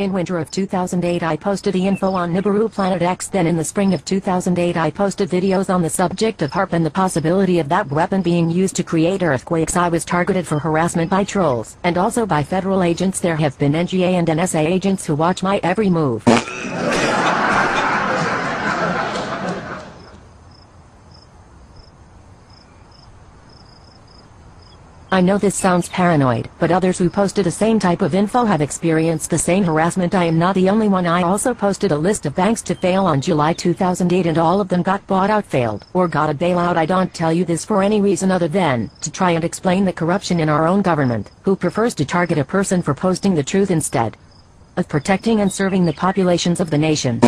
In winter of 2008 I posted the info on Nibiru Planet X. Then in the spring of 2008 I posted videos on the subject of HARP and the possibility of that weapon being used to create earthquakes. I was targeted for harassment by trolls, and also by federal agents. There have been NGA and NSA agents who watch my every move. I know this sounds paranoid, but others who posted the same type of info have experienced the same harassment. I am not the only one. I also posted a list of banks to fail on July 2008 and all of them got bought out, failed, or got a bailout. I don't tell you this for any reason other than to try and explain the corruption in our own government, who prefers to target a person for posting the truth instead of protecting and serving the populations of the nation.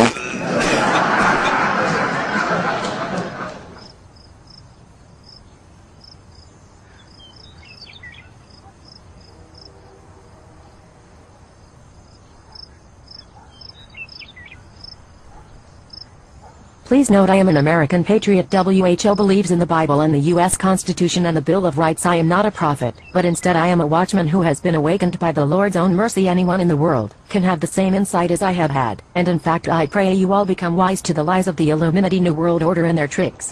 Please note I am an American patriot. WHO believes in the Bible and the U.S. Constitution and the Bill of Rights. I am not a prophet, but instead I am a watchman who has been awakened by the Lord's own mercy. Anyone in the world can have the same insight as I have had, and in fact I pray you all become wise to the lies of the Illuminati New World Order and their tricks.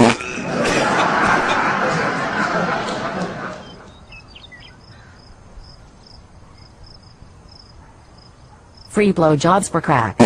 Free blowjobs for crack.